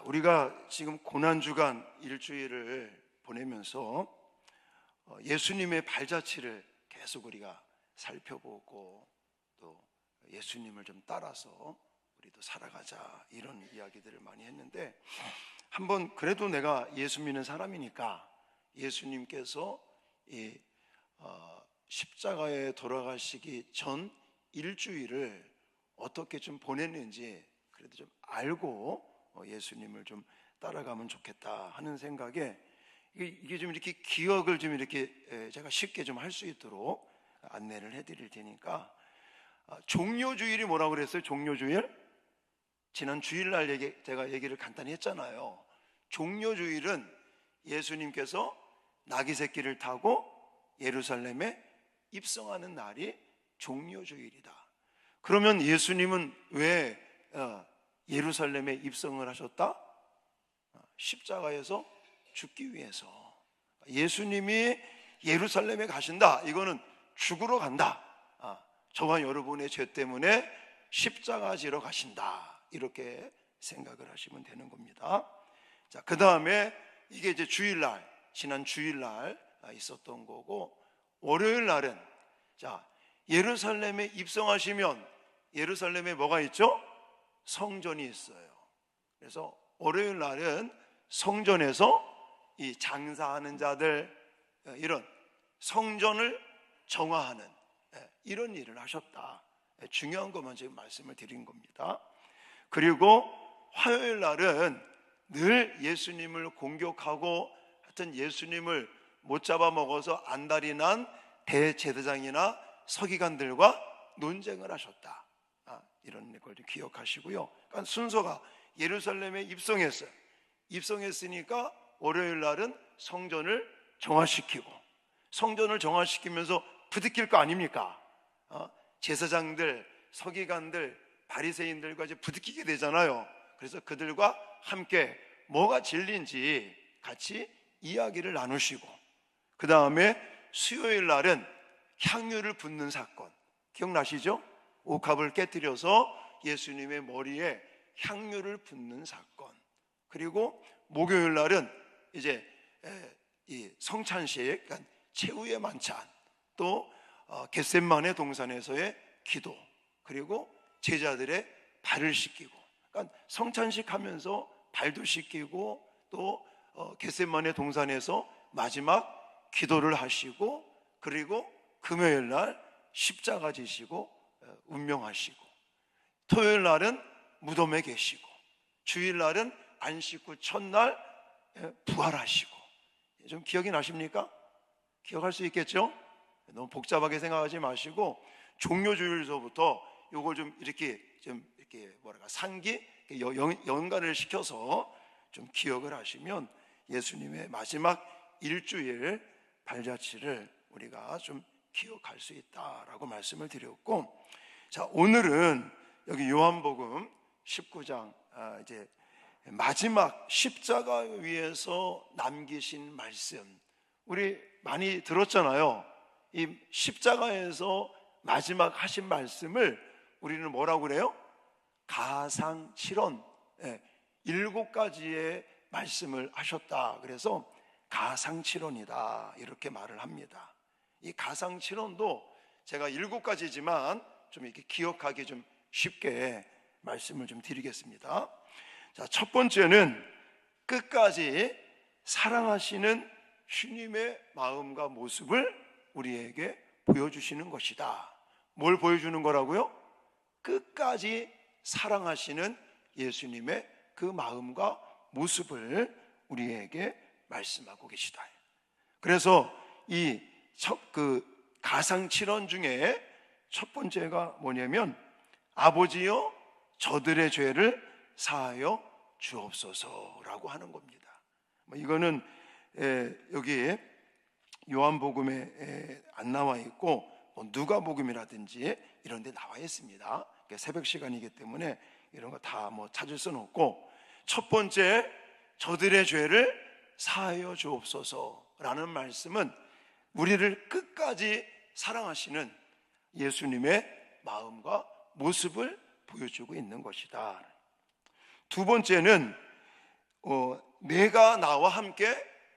우리가 지금 고난주간 일주일을 보내면서 예수님의 발자취를 계속 우리가 살펴보고 또 예수님을 좀 따라서 우리도 살아가자, 이런 이야기들을 많이 했는데, 한번 그래도 내가 예수 믿는 사람이니까 예수님께서 이 십자가에 돌아가시기 전 일주일을 어떻게 좀 보냈는지 그래도 좀 알고 예수님을 좀 따라가면 좋겠다 하는 생각에, 이게 좀 이렇게 기억을 좀 이렇게 제가 쉽게 좀 할 수 있도록 안내를 해드릴 테니까, 종료주일이 뭐라고 그랬어요? 종료주일? 지난 주일날 제가 얘기를 간단히 했잖아요. 종료주일은 예수님께서 나귀 새끼를 타고 예루살렘에 입성하는 날이 종료주일이다. 그러면 예수님은 왜 예루살렘에 입성을 하셨다? 십자가에서 죽기 위해서. 예수님이 예루살렘에 가신다, 이거는 죽으러 간다, 저와 여러분의 죄 때문에 십자가 지러 가신다, 이렇게 생각을 하시면 되는 겁니다. 자, 그 다음에 이게 이제 주일날, 지난 주일날 있었던 거고, 월요일 날은 자, 예루살렘에 입성하시면 예루살렘에 뭐가 있죠? 성전이 있어요. 그래서 월요일 날은 성전에서 이 장사하는 자들, 이런 성전을 정화하는 이런 일을 하셨다. 중요한 것만 지금 말씀을 드린 겁니다. 그리고 화요일 날은 늘 예수님을 공격하고 하여튼 예수님을 못 잡아먹어서 안달이 난 대제사장이나 서기관들과 논쟁을 하셨다, 이런 걸 좀 기억하시고요. 그러니까 순서가 예루살렘에 입성했어요. 입성했으니까 월요일 날은 성전을 정화시키고, 성전을 정화시키면서 부딪힐 거 아닙니까? 제사장들, 서기관들, 바리새인들과 이제 부딪히게 되잖아요. 그래서 그들과 함께 뭐가 진리인지 같이 이야기를 나누시고, 그 다음에 수요일 날은 향유를 붓는 사건, 기억나시죠? 옥합을 깨뜨려서 예수님의 머리에 향유를 붓는 사건. 그리고 목요일 날은 이제 이 성찬식, 그러니까 최후의 만찬, 또 겟셋마네 동산에서의 기도, 그리고 제자들의 발을 씻기고, 그러니까 성찬식 하면서 발도 씻기고, 또 겟셋마네 동산에서 마지막 기도를 하시고, 그리고 금요일 날 십자가 지시고 운명하시고, 토요일 날은 무덤에 계시고, 주일 날은 안식 후 첫날 부활하시고. 좀 기억이 나십니까? 기억할 수 있겠죠? 너무 복잡하게 생각하지 마시고 종료주일서부터 요걸 좀 이렇게 상기 연관을 시켜서 좀 기억을 하시면 예수님의 마지막 일주일 발자취를 우리가 좀 기억할 수 있다라고 말씀을 드렸고, 자, 오늘은 여기 요한복음 19장 이제 마지막 십자가 위에서 남기신 말씀, 우리 많이 들었잖아요. 이 십자가에서 마지막 하신 말씀을 우리는 뭐라고 그래요? 가상칠언, 7가지의 말씀을 하셨다. 그래서 가상칠언이다, 이렇게 말을 합니다. 이 가상칠언도 제가 7가지지만 좀 이렇게 기억하기 좀 쉽게 말씀을 좀 드리겠습니다. 자, 첫 번째는 끝까지 사랑하시는 주님의 마음과 모습을 우리에게 보여주시는 것이다. 뭘 보여주는 거라고요? 끝까지 사랑하시는 예수님의 그 마음과 모습을 우리에게 말씀하고 계시다. 그래서 이 가상칠언 중에 첫 번째가 뭐냐면, 아버지여 저들의 죄를 사하여 주옵소서라고 하는 겁니다. 이거는 여기 요한복음에 안 나와 있고 누가복음이라든지 이런 데 나와 있습니다. 새벽 시간이기 때문에 이런 거 다 찾을 수는 없고, 첫 번째 저들의 죄를 사하여 주옵소서라는 말씀은 우리를 끝까지 사랑하시는 예수님의 마음과 모습을 보여주고 있는 것이다. 두 번째는 내가 나와 함께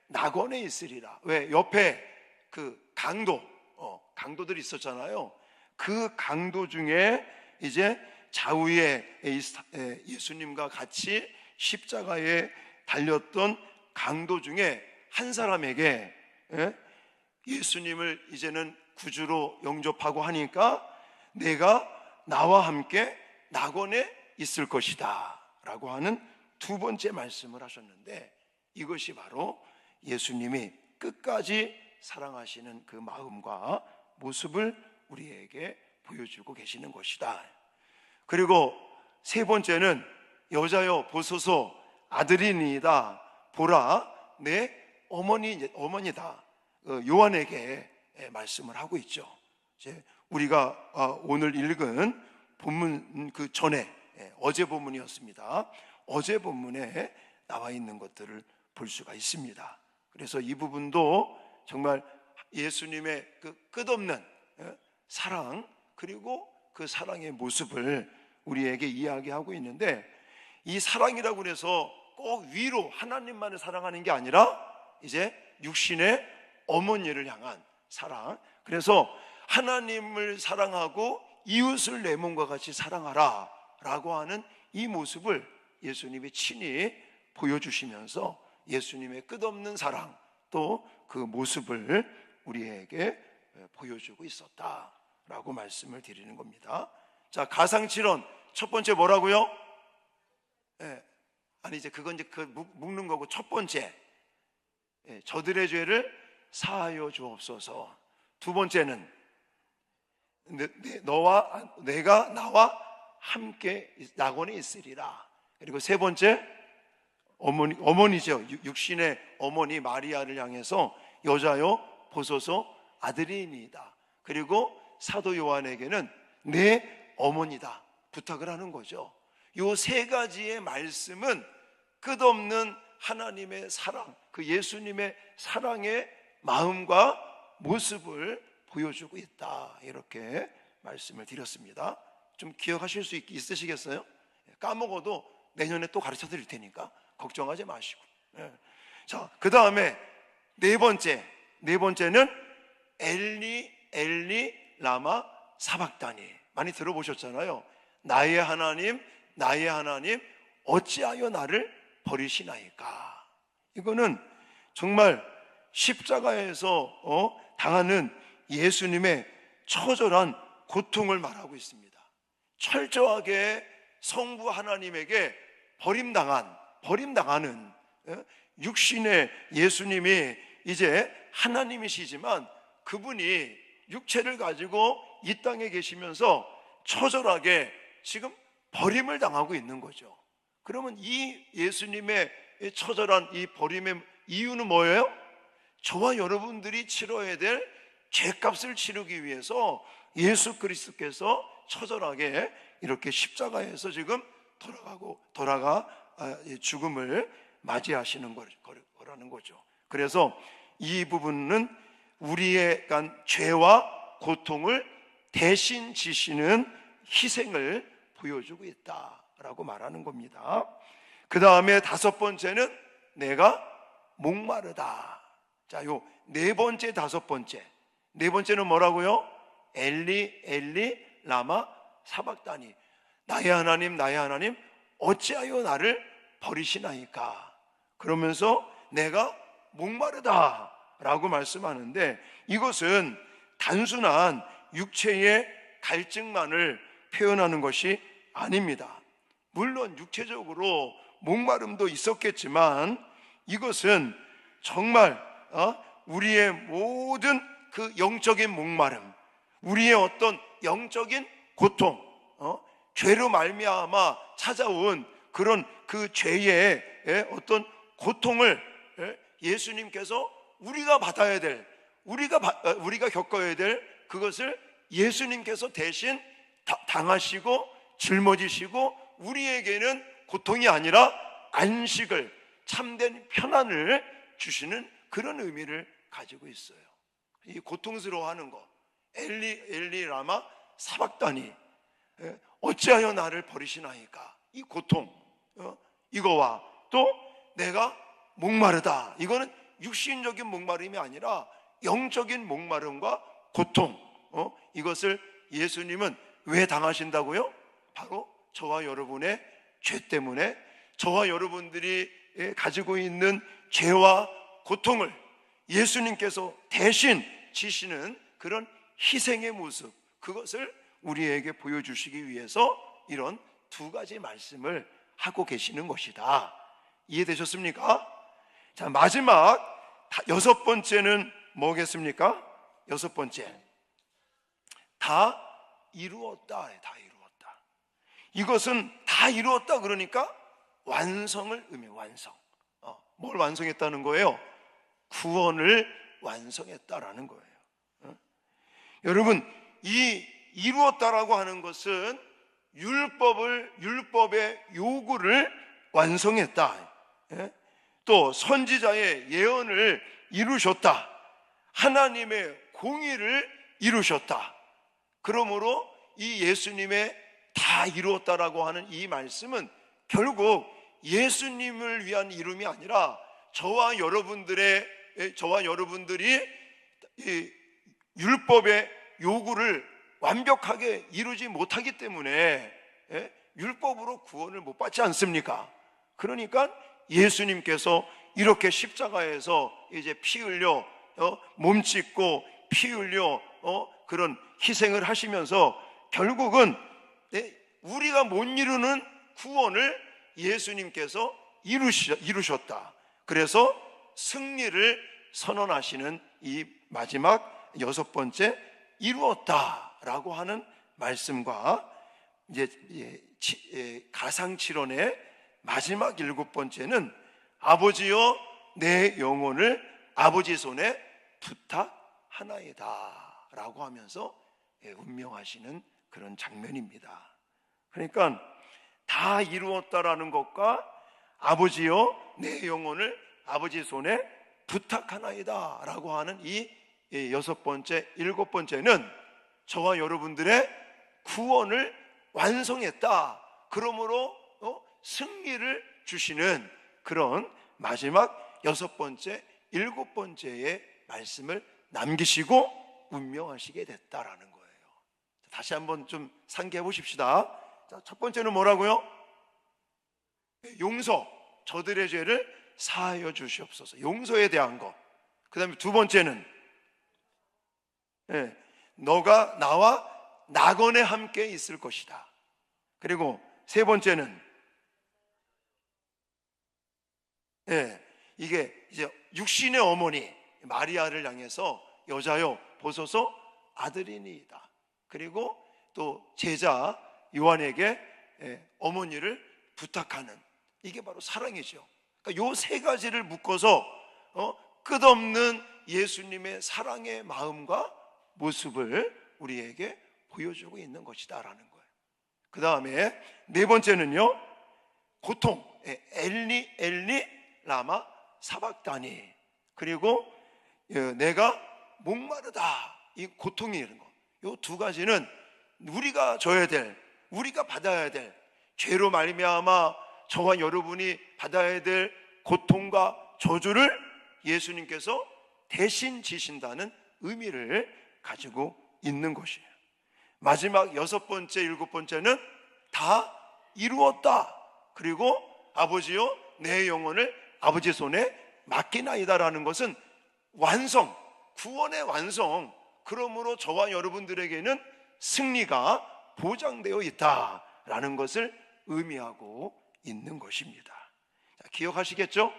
낙원에 있으리라. 왜? 옆에 그 강도들이 있었잖아요. 그 강도 중에 이제 좌우에 예수님과 같이 십자가에 달렸던 강도 중에 한 사람에게 예수님을 이제는 구주로 영접하고 하니까 내가 나와 함께 낙원에 있을 것이다 라고 하는 두 번째 말씀을 하셨는데, 이것이 바로 예수님이 끝까지 사랑하시는 그 마음과 모습을 우리에게 보여주고 계시는 것이다. 그리고 세 번째는 여자여 보소서 아들이니이다, 보라 내 어머니다, 요한에게 말씀을 하고 있죠. 이제 우리가 오늘 읽은 본문 그 전에 어제 본문이었습니다. 어제 본문에 나와 있는 것들을 볼 수가 있습니다. 그래서 이 부분도 정말 예수님의 그 끝없는 사랑, 그리고 그 사랑의 모습을 우리에게 이야기하고 있는데, 이 사랑이라고 해서 꼭 위로 하나님만을 사랑하는 게 아니라 이제 육신의 어머니를 향한 사랑, 그래서 하나님을 사랑하고 이웃을 내 몸과 같이 사랑하라 라고 하는 이 모습을 예수님이 친히 보여주시면서 예수님의 끝없는 사랑, 또 그 모습을 우리에게 보여주고 있었다라고 말씀을 드리는 겁니다. 자, 가상칠언 첫 번째 뭐라고요? 이제 그건 이제 묶는 거고, 첫 번째 저들의 죄를 사하여 주옵소서. 두 번째는 내가 나와 함께 낙원에 있으리라. 그리고 세 번째 어머니죠. 육신의 어머니 마리아를 향해서 여자여 보소서 아들이니이다. 그리고 사도 요한에게는 내 어머니다 부탁을 하는 거죠. 이 세 가지의 말씀은 끝없는 하나님의 사랑, 그 예수님의 사랑의 마음과 모습을 보여주고 있다, 이렇게 말씀을 드렸습니다. 좀 기억하실 수 있으시겠어요? 까먹어도 내년에 또 가르쳐 드릴 테니까 걱정하지 마시고. 자, 그 다음에 네 번째는 엘리 라마 사박다니. 많이 들어보셨잖아요. 나의 하나님 어찌하여 나를 버리시나이까. 이거는 정말 십자가에서 당하는 예수님의 처절한 고통을 말하고 있습니다. 철저하게 성부 하나님에게 버림당하는 육신의 예수님이 이제 하나님이시지만 그분이 육체를 가지고 이 땅에 계시면서 처절하게 지금 버림을 당하고 있는 거죠. 그러면 이 예수님의 처절한 이 버림의 이유는 뭐예요? 저와 여러분들이 치러야 될 죄값을 치르기 위해서 예수 그리스도께서 처절하게 이렇게 십자가에서 지금 돌아가 죽음을 맞이하시는 거라는 거죠. 그래서 이 부분은 우리의 죄와 고통을 대신 지시는 희생을 보여주고 있다라고 말하는 겁니다. 그 다음에 다섯 번째는 내가 목마르다. 자, 요 네 번째, 다섯 번째. 네 번째는 뭐라고요? 엘리 라마 사박다니. 나의 하나님 어찌하여 나를 버리시나이까. 그러면서 내가 목마르다 라고 말씀하는데, 이것은 단순한 육체의 갈증만을 표현하는 것이 아닙니다. 물론 육체적으로 목마름도 있었겠지만 이것은 정말 우리의 모든 그 영적인 목마름, 우리의 어떤 영적인 고통, 죄로 말미암아 찾아온 그런 그 죄의 어떤 고통을 예수님께서 우리가 받아야 될, 우리가 겪어야 될 그것을 예수님께서 대신 당하시고 짊어지시고 우리에게는 고통이 아니라 안식을, 참된 편안을 주시는 그런 의미를 가지고 있어요. 이 고통스러워하는 것, 엘리 라마 사박다니, 어찌하여 나를 버리시나이까. 이 고통, 이거와 또 내가 목마르다. 이거는 육신적인 목마름이 아니라 영적인 목마름과 고통, 이것을 예수님은 왜 당하신다고요? 바로 저와 여러분의 죄 때문에, 저와 여러분들이 가지고 있는 죄와 고통을 예수님께서 대신 지시는 그런 희생의 모습, 그것을 우리에게 보여주시기 위해서 이런 두 가지 말씀을 하고 계시는 것이다. 이해되셨습니까? 자, 마지막 여섯 번째는 뭐겠습니까? 여섯 번째, 다 이루었다. 다 이루었다. 이것은 다 이루었다 그러니까 완성을 의미해요. 완성. 뭘 완성했다는 거예요? 구원을 완성했다라는 거예요. 여러분, 이 이루었다라고 하는 것은 율법의 요구를 완성했다. 또 선지자의 예언을 이루셨다. 하나님의 공의를 이루셨다. 그러므로 이 예수님의 다 이루었다라고 하는 이 말씀은 결국 예수님을 위한 이름이 아니라 저와 여러분들이 이 율법의 요구를 완벽하게 이루지 못하기 때문에 율법으로 구원을 못 받지 않습니까? 그러니까 예수님께서 이렇게 십자가에서 이제 피 흘려 몸 찢고 피 흘려 그런 희생을 하시면서 결국은 우리가 못 이루는 구원을 예수님께서 이루셨다. 그래서 승리를 선언하시는 이 마지막 여섯 번째 이루었다라고 하는 말씀과 이제 가상칠언의 마지막 일곱 번째는 아버지여 내 영혼을 아버지 손에 부탁하나이다 라고 하면서 운명하시는 그런 장면입니다. 그러니까 다 이루었다라는 것과 아버지여 내 영혼을 아버지 손에 부탁하나이다 라고 하는 이 여섯 번째, 일곱 번째는 저와 여러분들의 구원을 완성했다. 그러므로 승리를 주시는 그런 마지막 여섯 번째, 일곱 번째의 말씀을 남기시고 운명하시게 됐다라는 거예요. 다시 한번 좀 상기해 보십시다. 자, 첫 번째는 뭐라고요? 용서, 저들의 죄를 사하여 주시옵소서. 용서에 대한 것. 그 다음에 두 번째는 너가 나와 낙원에 함께 있을 것이다. 그리고 세 번째는 이게 이제 육신의 어머니 마리아를 향해서 여자여 보소서 아들이니이다. 그리고 또 제자 요한에게 어머니를 부탁하는, 이게 바로 사랑이죠. 그러니까 요 세 가지를 묶어서 끝없는 예수님의 사랑의 마음과 모습을 우리에게 보여주고 있는 것이다라는 거예요. 그 다음에 네 번째는요, 고통, 엘리 엘리 라마 사박다니. 그리고 내가 목마르다, 이 고통이 이런 거. 요 두 가지는 우리가 져야 될, 우리가 받아야 될, 죄로 말미암아 저와 여러분이 받아야 될 고통과 저주를 예수님께서 대신 지신다는 의미를 가지고 있는 것이에요. 마지막 여섯 번째, 일곱 번째는 다 이루었다. 그리고 아버지요 내 영혼을 아버지 손에 맡기나이다라는 것은 완성, 구원의 완성. 그러므로 저와 여러분들에게는 승리가 보장되어 있다라는 것을 의미하고 있는 것입니다. 자, 기억하시겠죠?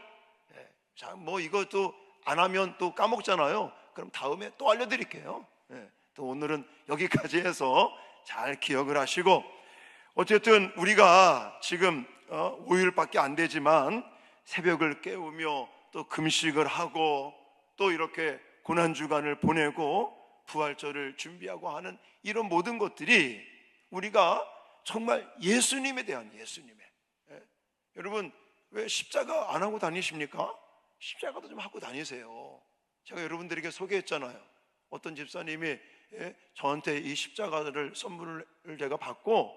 자, 뭐 이것도 안 하면 또 까먹잖아요. 그럼 다음에 또 알려드릴게요. 또 오늘은 여기까지 해서 잘 기억을 하시고, 어쨌든 우리가 지금 5일밖에 안 되지만 새벽을 깨우며 또 금식을 하고 또 이렇게 고난주간을 보내고 부활절을 준비하고 하는 이런 모든 것들이 우리가 정말 예수님에 대한, 여러분 왜 십자가 안 하고 다니십니까? 십자가도 좀 하고 다니세요. 제가 여러분들에게 소개했잖아요. 어떤 집사님이 저한테 이 십자가를 선물을 제가 받고,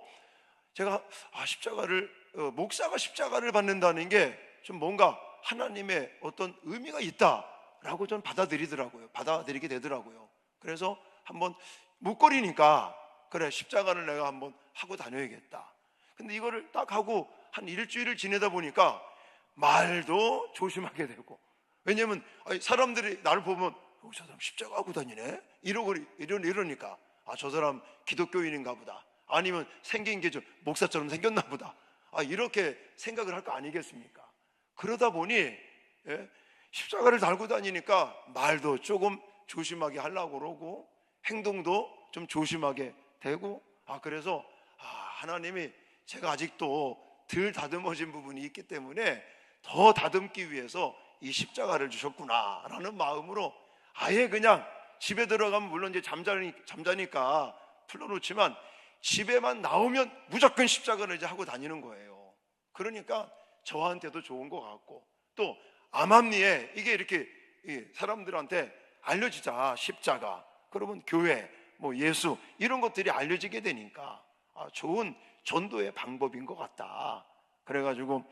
제가 십자가를 목사가 십자가를 받는다는 게 좀 뭔가 하나님의 어떤 의미가 있다라고 전 받아들이게 되더라고요. 그래서 한번 묵거리니까 그래, 십자가를 내가 한번 하고 다녀야겠다. 근데 이거를 딱 하고 한 일주일을 지내다 보니까 말도 조심하게 되고, 왜냐면 사람들이 나를 보면 저 사람 십자가 하고 다니네 이러니까 저 사람 기독교인인가 보다, 아니면 생긴 게 좀 목사처럼 생겼나 보다, 이렇게 생각을 할 거 아니겠습니까? 그러다 보니 십자가를 달고 다니니까 말도 조금 조심하게 하려고 그러고 행동도 좀 조심하게 되고, 그래서 하나님이 제가 아직도 덜 다듬어진 부분이 있기 때문에 더 다듬기 위해서 이 십자가를 주셨구나 라는 마음으로 아예 그냥 집에 들어가면, 물론 이제 잠자니까 풀어놓지만 집에만 나오면 무조건 십자가를 이제 하고 다니는 거예요. 그러니까 저한테도 좋은 것 같고, 또 암암리에 이게 이렇게 사람들한테 알려지자, 십자가, 그러면 교회, 예수 이런 것들이 알려지게 되니까 좋은 전도의 방법인 것 같다. 그래가지고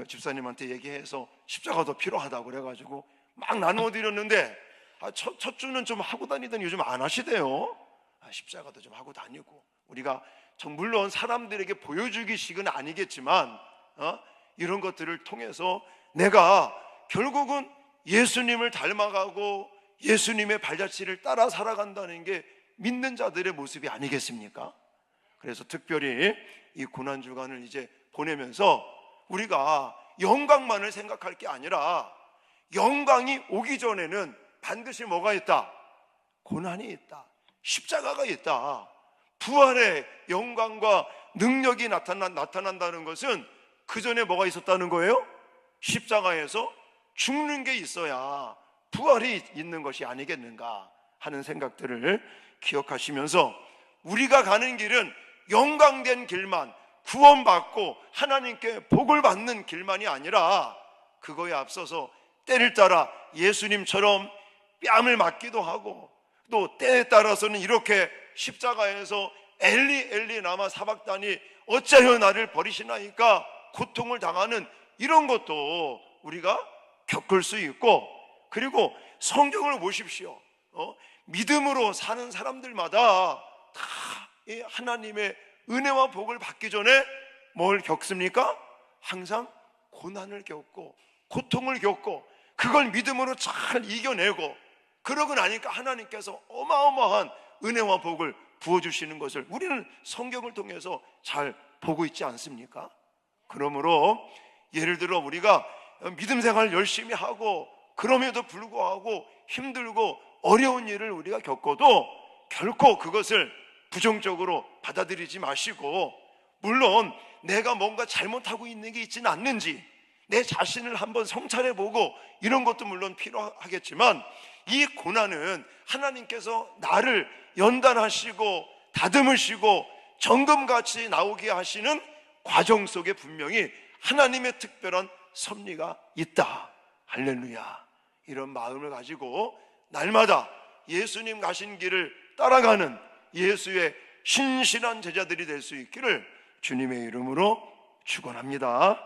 집사님한테 얘기해서 십자가도 필요하다고 그래가지고 막 나누어 드렸는데 첫 주는 좀 하고 다니더니 요즘 안 하시대요. 십자가도 좀 하고 다니고, 우리가 물론 사람들에게 보여주기식은 아니겠지만 이런 것들을 통해서 내가 결국은 예수님을 닮아가고 예수님의 발자취를 따라 살아간다는 게 믿는 자들의 모습이 아니겠습니까? 그래서 특별히 이 고난주간을 이제 보내면서 우리가 영광만을 생각할 게 아니라, 영광이 오기 전에는 반드시 뭐가 있다? 고난이 있다, 십자가가 있다. 부활의 영광과 능력이 나타난다는 것은 그 전에 뭐가 있었다는 거예요? 십자가에서 죽는 게 있어야 부활이 있는 것이 아니겠는가 하는 생각들을 기억하시면서, 우리가 가는 길은 영광된 길만, 구원받고 하나님께 복을 받는 길만이 아니라 그거에 앞서서 때를 따라 예수님처럼 뺨을 맞기도 하고, 또 때에 따라서는 이렇게 십자가에서 엘리 엘리 라마 사박다니 어찌하여 나를 버리시나이까 고통을 당하는 이런 것도 우리가 겪을 수 있고, 그리고 성경을 보십시오. 믿음으로 사는 사람들마다 다 하나님의 은혜와 복을 받기 전에 뭘 겪습니까? 항상 고난을 겪고 고통을 겪고 그걸 믿음으로 잘 이겨내고, 그러고 나니까 하나님께서 어마어마한 은혜와 복을 부어주시는 것을 우리는 성경을 통해서 잘 보고 있지 않습니까? 그러므로 예를 들어 우리가 믿음 생활 열심히 하고 그럼에도 불구하고 힘들고 어려운 일을 우리가 겪어도 결코 그것을 부정적으로 받아들이지 마시고, 물론 내가 뭔가 잘못하고 있는 게 있지는 않는지 내 자신을 한번 성찰해보고 이런 것도 물론 필요하겠지만, 이 고난은 하나님께서 나를 연단하시고 다듬으시고 정금같이 나오게 하시는 과정 속에 분명히 하나님의 특별한 섭리가 있다. 할렐루야. 이런 마음을 가지고 날마다 예수님 가신 길을 따라가는 예수의 신실한 제자들이 될 수 있기를 주님의 이름으로 축원합니다.